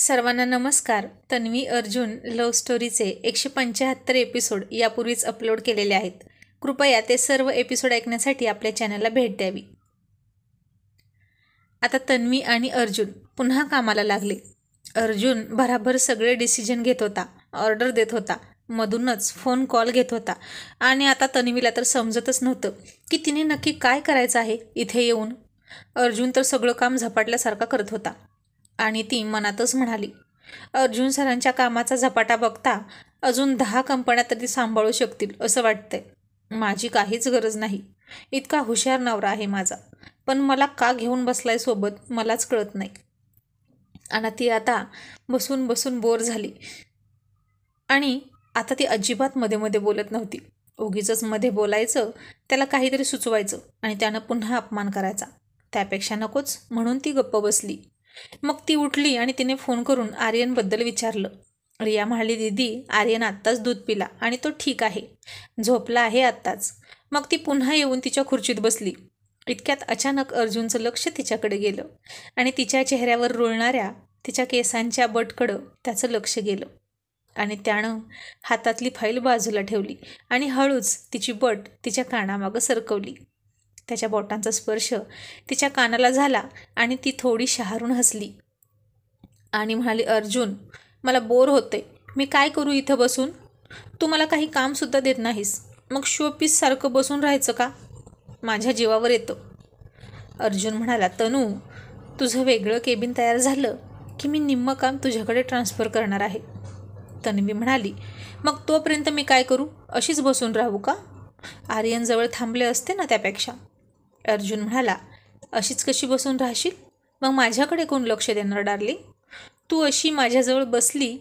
सर्वांना नमस्कार. Tanvi Arjun love स्टोरीचे 175 episode यापूर्वीच अपलोड केलेले आहेत. कृपया ते सर्व एपिसोड ऐकण्यासाठी आपल्या चॅनलला भेट द्यावी. आता तन्वी आणि अर्जुन पुन्हा कामाला लागले. अर्जुन भराभर सगळे डिसिजन घेत होता, ऑर्डर देत होता, मधूनच फोन कॉल घेत होता आणि आता तन्वीला तर समजतच नव्हतं की तिने नक्की काय करायचं आहे इथे येऊन. अर्जुन तर सगळं काम झपाटल्यासारखा करत होता आणि ती मनातच म्हणाली, अर्जुन सरांच्या कामाचा झपाटा बघता अजून 10 कंपन्या तरी सांभाळू शकतील असं वाटतंय. माझी काहीच गरज नाही. इतका हुशार नवरा आहे माझा, पण मला का घेऊन बसलाय सोबत मलाच कळत नाही. आणि ती आता बसून बसून बोर झाली आणि आता ती अजिबात मध्ये मध्ये बोलत नव्हती. उगीचच मध्ये बोलायचं, त्याला काहीतरी सुचवायचं आणि त्यानं पुन्हा अपमान करायचा. त्यापेक्षा नकोच म्हणून ती गप्प बसली. मग ती उठली आणि तिने फोन करून आर्यनबद्दल विचारलं. रिया म्हणाली, दीदी आर्यन आत्ताच दूध पिला आणि तो ठीक आहे, झोपला आहे आत्ताच. मग ती पुन्हा येऊन तिच्या खुर्चीत बसली. इतक्यात अचानक अर्जुनचं लक्ष तिच्याकडे गेलं आणि तिच्या चेहऱ्यावर रुळणाऱ्या तिच्या केसांच्या बटकडं त्याचं लक्ष गेलं आणि त्यानं हातातली फाईल बाजूला ठेवली आणि हळूच तिची बट तिच्या कानामागं सरकवली. त्याच्या बोटांचा स्पर्श तिच्या कानाला झाला आणि ती थोडी शहारून हसली आणि म्हणाली, अर्जुन मला बोर होते, मी काय करू इथं बसून? तू मला काही कामसुद्धा देत नाहीस, मग शोपीस सारखं बसून राहायचं का? माझ्या जीवावर येतं. अर्जुन म्हणाला, तनू तुझं वेगळं केबिन तयार झालं की मी निम्मं काम तुझ्याकडे ट्रान्सफर करणार आहे. तन्वी म्हणाली, मग तोपर्यंत मी काय करू? अशीच बसून राहू का? आर्यनजवळ थांबले असते ना त्यापेक्षा. अर्जुन म्हणाला, अशीच कशी बसून राहशील? मग माझ्याकडे कोण लक्ष देणार डार्लिंग? तू अशी माझ्याजवळ बसली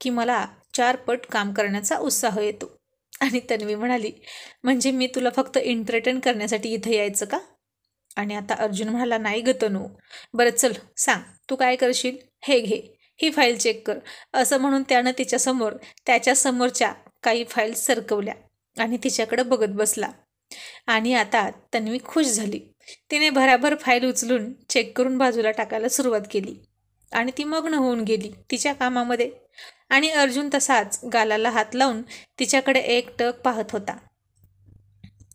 की मला 4 पट काम करण्याचा उत्साह येतो. आणि तन्वी म्हणाली, म्हणजे मी तुला फक्त एंटरटेन करण्यासाठी इथं यायचं का? आणि आता अर्जुन म्हणाला, नाही ग तनू, बरं चल सांग तू काय करशील? हे घे, ही फाईल चेक कर. असं म्हणून त्यानं तिच्यासमोर त्याच्यासमोरच्या काही फाईल्स सरकवल्या आणि तिच्याकडं बघत बसला. आणि आता तन्वी खुश झाली. तिने भराभर फाईल उचलून चेक करून बाजूला टाकायला सुरुवात केली आणि ती मग्न होऊन गेली तिच्या कामामध्ये. आणि अर्जुन तसाच गालाला हात लावून तिच्याकडे एकटक पाहत होता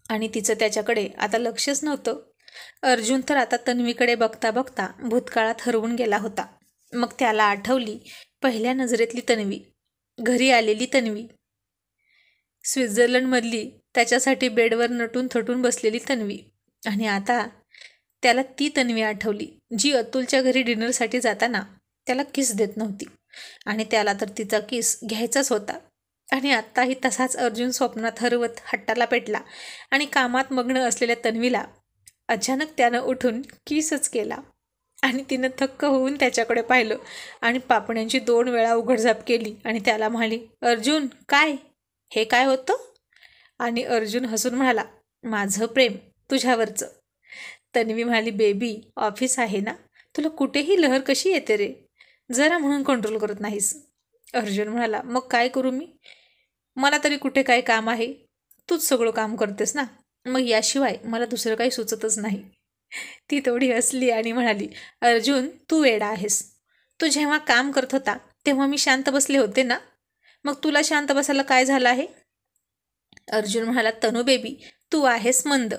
आणि तिचं त्याच्याकडे आता लक्षच नव्हतं. अर्जुन तर आता तन्वीकडे बघता बघता भूतकाळात हरवून गेला होता. मग त्याला आठवली पहिल्या नजरेतली तन्वी, घरी आलेली तन्वी, स्वित्झर्लंडमधली त्याच्यासाठी बेडवर नटून थटून बसलेली तन्वी. आणि आता त्याला ती तन्वी आठवली जी अतुलच्या घरी डिनरसाठी जाताना त्याला किस देत नव्हती आणि त्याला तर तिचा किस घ्यायचाच होता. आणि आत्ताही तसाच अर्जुन स्वप्नात हरवत हट्टाला पेटला आणि कामात मग्न असलेल्या तन्वीला अचानक त्यानं उठून किसच केला आणि तिनं थक्क होऊन त्याच्याकडे पाहिलं आणि पापण्यांची 2 वेळा उघडझाप केली आणि त्याला म्हणाली, अर्जुन काय हे काय होतं? आणि अर्जुन हसून म्हणाला, माझं प्रेम तुझ्यावरचं. तन्वी म्हणाली, बेबी ऑफिस आहे ना, तुला कुठेही लहर कशी येते रे, जरा म्हणून कंट्रोल करत नाहीस. अर्जुन म्हणाला, मग काय करू मी? मला तरी कुठे काय काम आहे? तूच सगळं काम करतेस ना, मग याशिवाय मला दुसरं काही सुचतच नाही. ती थोडी हसली आणि म्हणाली, अर्जुन तू वेडा आहेस. तू जेव्हा काम करत होता तेव्हा मी शांत बसले होते ना, मग तुला शांत बसायला काय झालं आहे? अर्जुन म्हणाला, तनू बेबी तू आहेस मंद,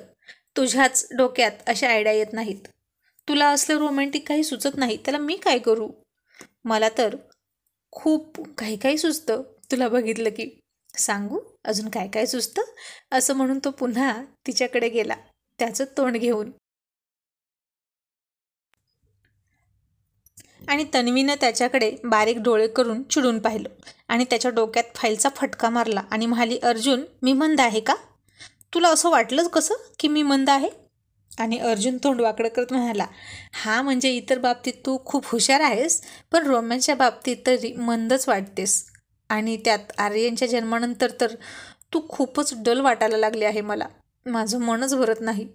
तुझ्याच डोक्यात अशा आयडिया येत नाहीत. तुला असलं रोमॅन्टिक काही सुचत नाही, त्याला मी काय करू? मला तर खूप काही काही सुचतं तुला बघितलं की. सांगू अजून काय काय सुचतं? असं म्हणून तो पुन्हा तिच्याकडे गेला त्याचं तोंड घेऊन. आणि तन्वीनं त्याच्याकडे बारीक डोळे करून चिडून पाहिलं आणि त्याच्या डोक्यात फाईलचा फटका मारला आणि म्हणाली, अर्जुन मी मंद आहे का? तुला असं वाटलंच कसं की मी मंद आहे? आणि अर्जुन तोंड वाकडं करत म्हणाला, हा म्हणजे इतर बाबतीत तू खूप हुशार आहेस, पण रोमॅन्सच्या बाबतीत तरी मंदच वाटतेस. आणि त्यात आर्यनच्या जन्मानंतर तर तू खूपच डल वाटायला लागली आहे मला, माझं मनच भरत नाही.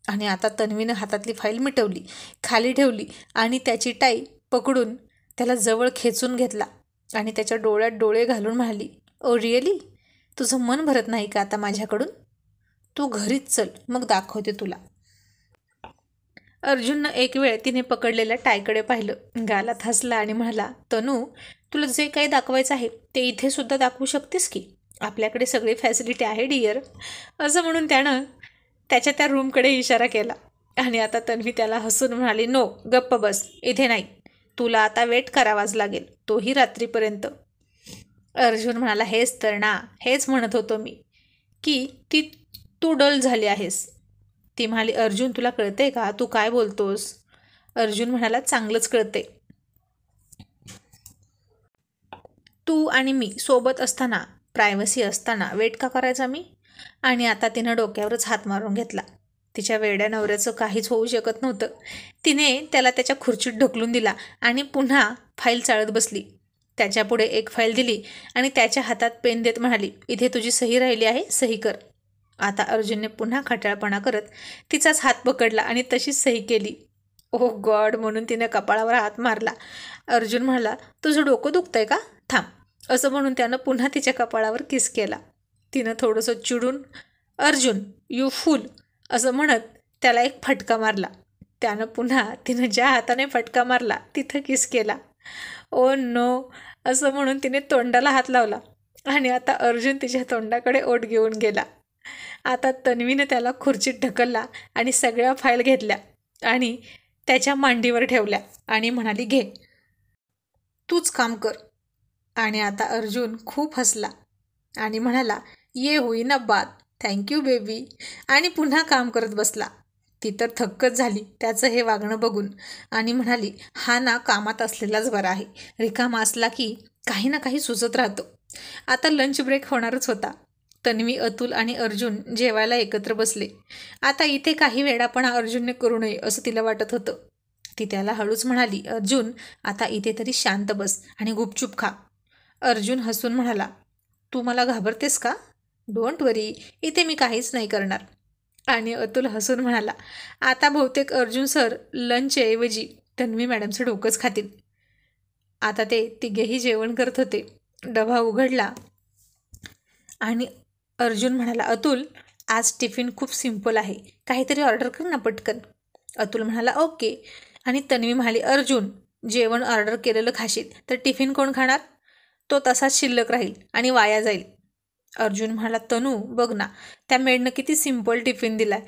आणि आता तन्वीनं हातातली फाईल मिटवली, खाली ठेवली आणि त्याची टाई पकडून त्याला जवळ खेचून घेतला आणि त्याच्या डोळ्यात डोळे घालून म्हणाली, ओ रिअली? तुझं मन भरत नाही का आता माझ्याकडून? तू घरीच चल, मग दाखवते तुला. अर्जुननं एक वेळ तिने पकडलेल्या टायकडे पाहिलं, गालात हसला आणि म्हणाला, तनू, तुला जे काही दाखवायचं आहे ते इथे सुद्धा दाखवू शकतेस की. आपल्याकडे सगळी फॅसिलिटी आहे डिअर. असं म्हणून त्यानं त्याच्या त्या रूमकडे इशारा केला. आणि आता तन्वी त्याला हसून म्हणाली, नो, गप्प बस, इथे नाही. तुला आता वेट करावाच लागेल, तोही रात्रीपर्यंत. अर्जुन म्हणाला, हेच तर ना, हेच म्हणत होतो मी की तू डल झाली आहेस. ती म्हणाली, अर्जुन, तुला कळतंय का तू काय बोलतोस? अर्जुन म्हणाला, चांगलंच कळतंय. तू आणि मी सोबत असताना, प्रायव्हसी असताना वेट का करायचा मी? आणि आता तिनं डोक्यावरच हात मारून घेतला. तिच्या वेड्या नवऱ्याचं काहीच होऊ शकत नव्हतं. तिने त्याला त्याच्या खुर्चीत ढकलून दिला आणि पुन्हा फाईल चाळत बसली. त्याच्यापुढे एक फाईल दिली आणि त्याच्या हातात पेन देत म्हणाली, इथे तुझी सही राहिली आहे, सही कर. आता अर्जुनने पुन्हा खट्याळपणा करत तिचाच हात पकडला आणि तशीच सही केली. ओ गॉड, म्हणून तिने कपाळावर हात मारला. अर्जुन म्हणाला, तुझं डोकं दुखतंय का? थांब. असं म्हणून त्यानं पुन्हा तिच्या कपाळावर किस केला. तिनं थोडंसं चिडून, अर्जुन, यू फूल, असं म्हणत त्याला एक फटका मारला. त्यानं पुन्हा तिनं ज्या हाताने फटका मारला तिथं किस केला. ओ नो, असं म्हणून तिने तोंडाला हात लावला आणि आता अर्जुन तिच्या तोंडाकडे ओठ घेऊन गेला. आता तन्वीने त्याला खुर्चीत ढकलला आणि सगळ्या फाईल घेतल्या आणि त्याच्या मांडीवर ठेवल्या आणि म्हणाली, घे, तूच काम कर. आणि आता अर्जुन खूप हसला आणि म्हणाला, ये होई ना बात, थँक्यू बेबी, आणि पुन्हा काम करत बसला. ती तर थक्कच झाली त्याचं हे वागणं बघून आणि म्हणाली, हा ना कामात असलेलाच बरा आहे, रिकामा असला की काही ना काही सुचत राहतो. आता लंच ब्रेक होणारच होता. तन्वी, अतुल आणि अर्जुन जेवायला एकत्र बसले. आता इथे काही वेडापणा अर्जुनने करू नये असं तिला वाटत होतं. ती त्याला हळूच म्हणाली, अर्जुन, आता इथे तरी शांत बस आणि गुपचूप खा. अर्जुन हसून म्हणाला, तू मला घाबरतेस का? डोंट वरी, इथे मी काहीच नाही करणार. आणि अतुल हसून म्हणाला, आता बहुतेक अर्जुन सर लंचऐवजी तन्वी मॅडमचं डोकंच खातील. आता ते तिघेही जेवण करत होते. डबा उघडला आणि अर्जुन म्हणाला, अतुल, आज टिफिन खूप सिम्पल आहे, काहीतरी ऑर्डर कर ना पटकन. अतुल म्हणाला, ओके. आणि तन्वी म्हणाली, अर्जुन, जेवण ऑर्डर केलेलं खाशील तर टिफिन कोण खाणार? तो तसाच शिल्लक राहील आणि वाया जाईल. अर्जुन म्हणाला, तनू, बघ ना, त्या मेडनं किती सिम्पल टिफिन दिलाय,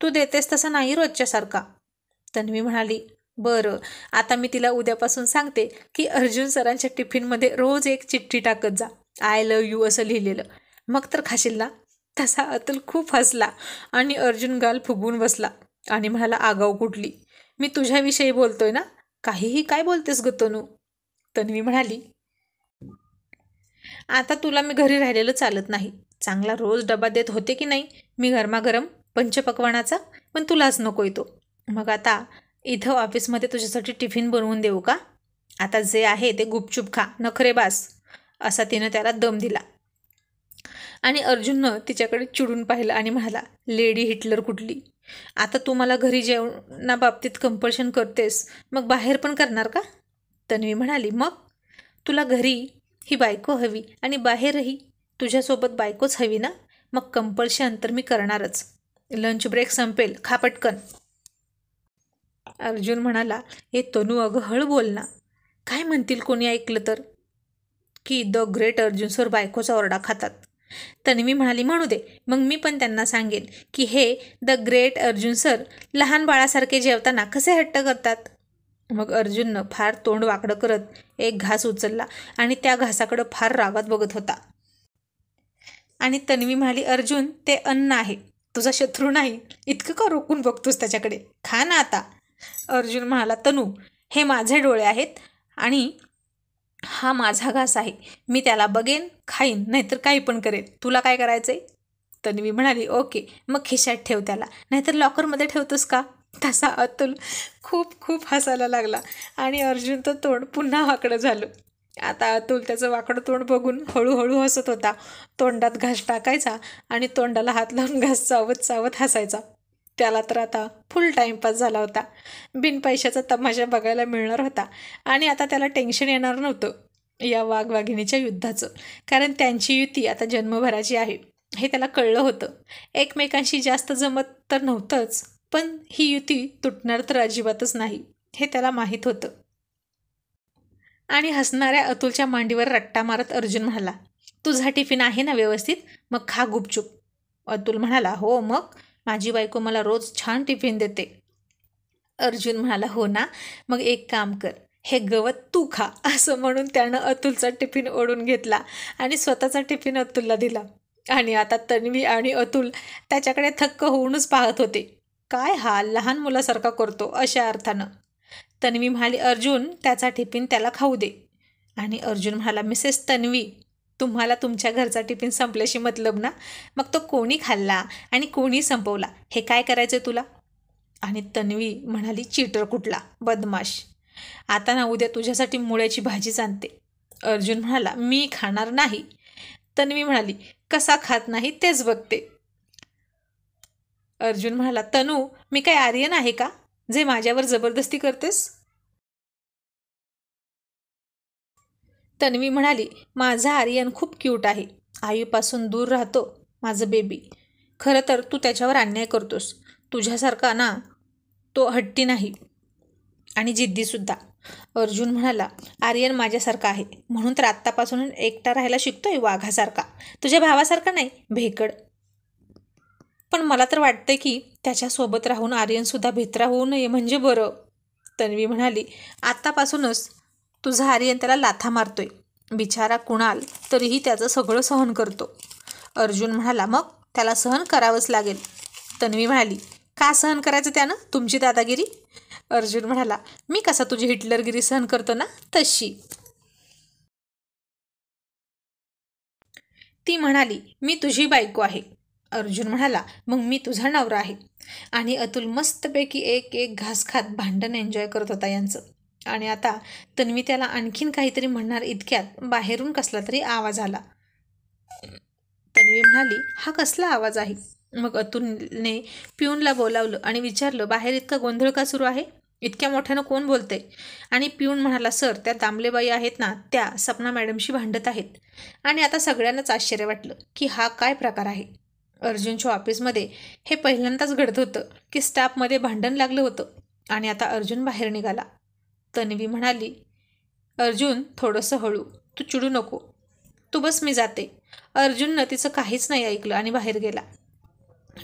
तू देतेस तसा नाही रोजच्यासारखा. तन्वी म्हणाली, बरं, आता मी तिला उद्यापासून सांगते की अर्जुन सरांच्या टिफिनमध्ये रोज एक चिठ्ठी टाकत जा, आय लव्ह यू असं लिहिलेलं, मग तर खाशील ना. तसा अतुल खूप हसला आणि अर्जुन गाल फुगवून बसला आणि म्हणाला, आगाऊ कुठली, मी तुझ्याविषयी बोलतोय ना, काहीही काय बोलतेस ग तनू. तन्वी म्हणाली, आता तुला मी घरी राहिलेलं चालत नाही. चांगला रोज डबा देत होते की नाही मी गरमागरम पंचपक्वानाचा, पण तुलाच नकोय तो. मग आता इथं ऑफिसमध्ये तुझ्यासाठी टिफिन बनवून देऊ का? आता जे आहे ते गुपचूप खा, नखरे बास, असा तिनं त्याला दम दिला. आणि अर्जुननं तिच्याकडे चिडून पाहिलं आणि म्हणाला, लेडी हिटलर कुठली, आता तू मला घरी जेवणाबाबतीत कंपल्शन करतेस, मग बाहेर पण करणार का? तन्वी म्हणाली, मग तुला घरी ही बायको हवी आणि बाहेरही तुझ्यासोबत बायकोच हवी ना, मग कंपल्शन तर मी करणारच. लंच ब्रेक संपेल, खा पटकन. अर्जुन म्हणाला, हे तनू, अगं हळू बोल ना, काय म्हणतील कोणी ऐकलं तर, की द ग्रेट अर्जुन सर बायकोचा ओरडा खातात. तन्वी म्हणाली, म्हणू दे, मग मी पण त्यांना सांगेन की हे द ग्रेट अर्जुन सर लहान बाळासारखे जेवताना कसे हट्ट करतात. मग अर्जुननं फार तोंड वाकडं करत एक घास उचलला आणि त्या घासाकडं फार रागात बघत होता. आणि तन्वी म्हणाली, अर्जुन, ते अन्न आहे, तुझा शत्रू नाही, इतकं का रोखून बघतोस त्याच्याकडे, खा ना आता. अर्जुन म्हणाला, तनू, हे माझे डोळे आहेत आणि हा माझा घास आहे, मी त्याला बघेन, खाईन, नाहीतर काही पण करेन, तुला काय करायचंय? तन्वी म्हणाली, ओके, मग खिशात ठेव त्याला, नाहीतर लॉकरमध्ये ठेवतोस का? तसा अतुल खूप खूप हसायला लागला आणि अर्जुनचं तोंड पुन्हा वाकडं झालं. आता अतुल त्याचं वाकडं तोंड बघून हळूहळू हसत होता. तोंडात घास टाकायचा आणि तोंडाला हात लावून घास चावत चावत हसायचा. त्याला तर आता फुल टाईमपास झाला होता. बिनपैशाचा तमाशा बघायला मिळणार होता आणि आता त्याला टेन्शन येणार नव्हतं या वाघवाघिणीच्या युद्धाचं, कारण त्यांची युती आता जन्मभराची आहे हे त्याला कळलं होतं. एकमेकांशी जास्त जमत तर नव्हतंच, पण ही युती तुटणार तर अजिबातच नाही हे त्याला माहीत होतं. आणि हसणाऱ्या अतुलच्या मांडीवर रट्टा मारत अर्जुन म्हणाला, तुझा टिफिन आहे ना व्यवस्थित? मग खा गुपचूप. अतुल म्हणाला, हो मग माझी बायको मला रोज छान टिफिन देते. अर्जुन म्हणाला, हो ना, मग एक काम कर, हे गवत तू खा. असं म्हणून त्यानं अतुलचा टिफिन ओढून घेतला आणि स्वतःचा टिफिन अतुलला दिला. आणि आता तन्वी आणि अतुल त्याच्याकडे थक्क होऊनच पाहत होते. काय हा लहान मुलासारखा करतो, अशा अर्थानं. तन्वी म्हणाली, अर्जुन त्याचा टिफिन त्याला खाऊ दे. आणि अर्जुन म्हणाला, मिसेस तन्वी, तुम्हाला तुमच्या घरचा टिफिन संपल्याशी मतलब ना? मग तो कोणी खाल्ला आणि कोणी संपवला हे काय करायचं तुला? आणि तन्वी म्हणाली, चीटर कुठला, बदमाश. आता ना उद्या तुझ्यासाठी मुळ्याची भाजीच आणते. अर्जुन म्हणाला, मी खाणार नाही. तन्वी म्हणाली, कसा खात नाही तेच बघते. अर्जुन म्हणाला, तनू, मी काय आर्यन आहे का जे माझ्यावर जबरदस्ती करतेस? तन्वी म्हणाली, माझा आर्यन खूप क्यूट आहे, आईपासून दूर राहतो, माझं बेबी. खरं तर तू त्याच्यावर अन्याय करतोस. तुझ्यासारखा ना तो हट्टी नाही आणि जिद्दीसुद्धा. अर्जुन म्हणाला, आर्यन माझ्यासारखा आहे म्हणून तर आत्तापासून एकटा राहायला शिकतोय वाघासारखा, तुझ्या भावासारखा नाही, भेकड. पण मला तर वाटतंय की त्याच्यासोबत राहून आर्यनसुद्धा भित्रा होऊ नये म्हणजे बरं. तन्वी म्हणाली, आत्तापासूनच तुझा आर्यन त्याला लाथा मारतोय. बिचारा कुणाल तरीही त्याचं सगळं सहन करतो. अर्जुन म्हणाला, मग त्याला सहन करावंच लागेल. तन्वी म्हणाली, का सहन करायचं त्यानं, तुमची दादागिरी? अर्जुन म्हणाला, मी कसा तुझी हिटलरगिरी सहन करतो ना तशी. ती म्हणाली, मी तुझी बायको आहे. अर्जुन म्हणाला, मग मी तुझा नवरा आहे. आणि अतुल मस्तपैकी एक एक घास खात भांडण एन्जॉय करत होता यांचं. आणि आता तन्वी त्याला आणखीन काहीतरी म्हणणार इतक्यात बाहेरून कसला तरी आवाज आला. तन्वी म्हणाली, हा कसला आवाज आहे? मग अतुलने पिऊनला बोलावलं आणि विचारलं, बाहेर इतका गोंधळ का सुरू आहे? इतक्या मोठ्यानं कोण बोलतंय? आणि पिऊन म्हणाला, सर, त्या दामलेबाई आहेत ना, त्या सपना मॅडमशी भांडत आहेत. आणि आता सगळ्यांनाच आश्चर्य वाटलं की हा काय प्रकार आहे. अर्जुनच्या ऑफिसमध्ये हे पहिल्यांदाच घडत होतं की स्टाफमध्ये भांडण लागलं होतं. आणि आता अर्जुन बाहेर निघाला. तन्वी म्हणाली, अर्जुन, थोडंसं हळू, तू चिडू नको, तू बस, मी जाते. अर्जुननं तिचं काहीच नाही ऐकलं आणि बाहेर गेला.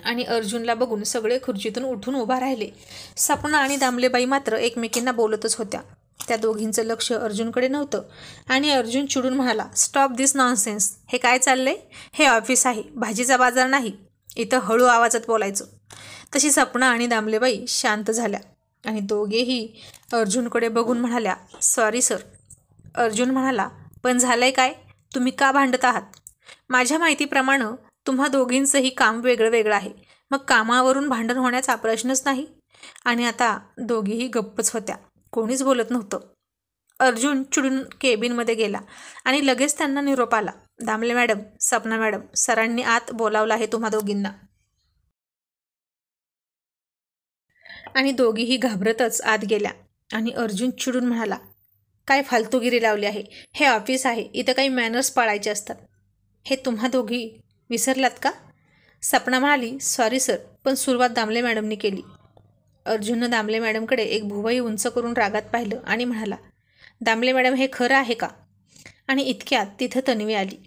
आणि अर्जुनला बघून सगळे खुर्चीतून उठून उभा राहिले. सपना आणि दामलेबाई मात्र एकमेकींना बोलतच होत्या. त्या दोघींचं लक्ष अर्जुनकडे नव्हतं. आणि अर्जुन चिडून म्हणाला, स्टॉप दिस नॉनसेन्स. हे काय चाललंय? हे ऑफिस आहे, भाजीचा बाजार नाही. इथं हळू आवाजात बोलायचं. तशी सपना आणि दामलेबाई शांत झाल्या आणि दोघेही अर्जुनकडे बघून म्हणाल्या, सॉरी सर. अर्जुन म्हणाला, पण झालंय काय? तुम्ही का भांडत आहात? माझ्या माहितीप्रमाणे तुम्हा दोघींचंही काम वेगळं वेगळं आहे. मग कामावरून भांडण होण्याचा प्रश्नच नाही. आणि आता दोघीही गप्पच होत्या, कोणीच बोलत नव्हतं. अर्जुन चिडून केबिनमध्ये गेला आणि लगेच त्यांना निरोप आला, दामले मॅडम, सपना मॅडम, सरांनी आत बोलावलं आहे तुम्हा दोघींना. आणि दोघीही घाबरतच आत गेल्या. आणि अर्जुन चिडून म्हणाला, काय फालतूगिरी लावली आहे? हे ऑफिस आहे, इथं काही मॅनर्स पाळायचे असतात. हे तुम्हा दोघी विसरलात का? सपना म्हणाली, सॉरी सर, पण सुरुवात दामले मॅडमनी केली. अर्जुननं दामले मॅडमकडे एक भुवई उंच करून रागात पाहिलं आणि म्हणाला, दामले मॅडम, हे खरं आहे का? आणि इतक्यात तिथं तन्वी आली.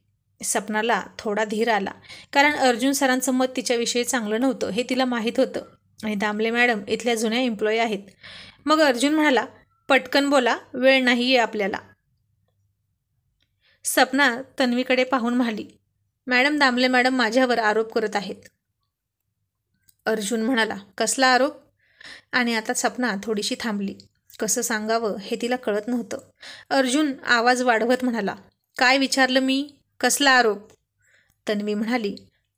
सपनाला थोडा धीर आला, कारण अर्जुन सरांचं मत तिच्याविषयी चांगलं नव्हतं हे तिला माहीत होतं. आणि दामले मॅडम इथल्या जुन्या एम्प्लॉई आहेत. मग अर्जुन म्हणाला, पटकन बोला, वेळ नाही आहे आपल्याला. सपना तन्वीकडे पाहून म्हणाली, मॅडम, दामले मॅडम माझ्यावर आरोप करत आहेत. अर्जुन म्हणाला, कसला आरोप? आणि आता सपना थोडीशी थांबली. कसं सांगावं हे तिला कळत नव्हतं. अर्जुन आवाज वाढवत म्हणाला, काय विचारलं मी? कसला आरोप? तन्वी म्हणाली,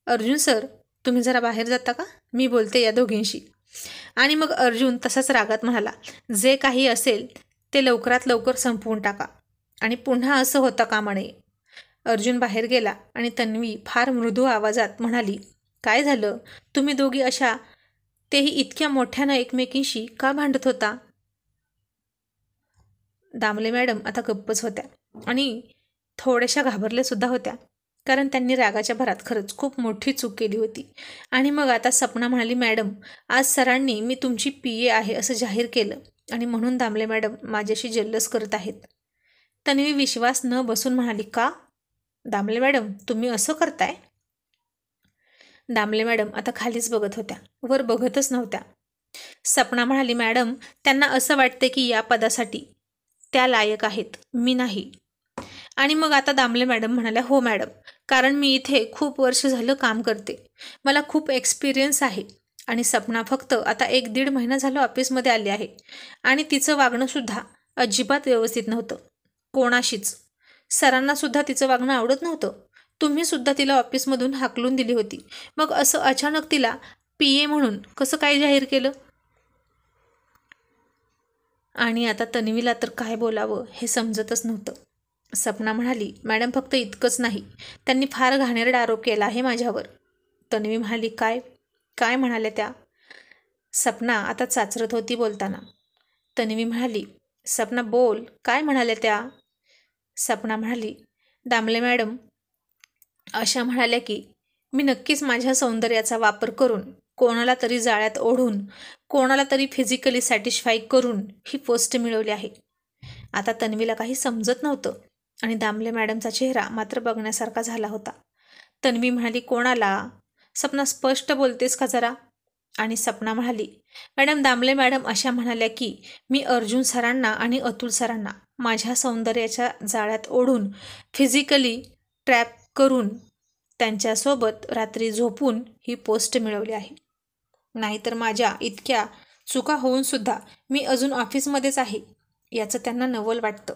अर्जुन सर, तुम्ही जरा बाहेर जाता का? मी बोलते या दोघींशी. आणि मग अर्जुन तसाच रागात म्हणाला, जे काही असेल ते लवकरात लवकर संपवून टाका आणि पुन्हा असं होता कामा नये. अर्जुन बाहेर गेला आणि तन्वी फार मृदू आवाजात म्हणाली, काय झालं? तुम्ही दोघी अशा, तेही इतक्या मोठ्यानं एकमेकींशी का भांडत होता? दामले मॅडम आता गप्पच होत्या आणि थोड्याशा घाबरल्या सुद्धा होत्या, कारण त्यांनी रागाच्या भरात खरंच खूप मोठी चूक केली होती. आणि मग आता सपना म्हणाली, मॅडम आज सरांनी मी तुमची PA आहे असं जाहीर केलं आणि म्हणून दामले मॅडम माझ्याशी जल्लस करत आहेत. तन्वी विश्वास न बसून म्हणाली, का दामले मॅडम तुम्ही असं करताय? दामले मॅडम आता खालीच बघत होत्या, वर बघतच नव्हत्या. सपना म्हणाली, मॅडम त्यांना असं वाटते की या पदासाठी त्या लायक आहेत, मी नाही. आणि मग आता दामले मॅडम म्हणाल्या, हो मॅडम, कारण मी इथे खूप वर्ष झालं काम करते, मला खूप एक्सपिरियन्स आहे. आणि सपना फक्त आता 1-1.5 महिना झालं ऑफिसमध्ये आली आहे आणि तिचं वागणंसुद्धा अजिबात व्यवस्थित नव्हतं कोणाशीच. सरांनासुद्धा तिचं वागणं आवडत नव्हतं. तुम्हीसुद्धा तिला ऑफिसमधून हाकलून दिली होती. मग असं अचानक तिला PA म्हणून कसं काय जाहीर केलं? आणि आता तन्वीला तर काय बोलावं हे समजतच नव्हतं. सपना म्हणाली, मॅडम फक्त इतकंच नाही, त्यांनी फार घाणेरडा आरोप केला आहे माझ्यावर. तन्वी म्हणाली, काय काय म्हणाल्या त्या? सपना आता चाचरत होती बोलताना. तन्वी म्हणाली, सपना बोल, काय म्हणाल्या त्या? सपना म्हणाली, दामले मॅडम अशा म्हणाल्या की मी नक्कीच माझ्या सौंदर्याचा वापर करून कोणाला तरी जाळ्यात ओढून कोणाला तरी फिजिकली सॅटिस्फाय करून ही पोस्ट मिळवली आहे. आता तन्वीला काही समजत नव्हतं आणि दामले मॅडमचा चेहरा मात्र बघण्यासारखा झाला होता. तन्वी म्हणाली, कोणाला? सपना स्पष्ट बोलतेस का जरा? आणि सपना म्हणाली, मॅडम दामले मॅडम अशा म्हणाल्या की मी अर्जुन सरांना आणि अतुल सरांना माझ्या सौंदर्याच्या जाळ्यात ओढून फिजिकली ट्रॅप करून त्यांच्यासोबत रात्री झोपून ही पोस्ट मिळवली आहे. नाहीतर माझ्या इतक्या चुका होऊनसुद्धा मी अजून ऑफिसमध्येच आहे याचं त्यांना नवल वाटतं.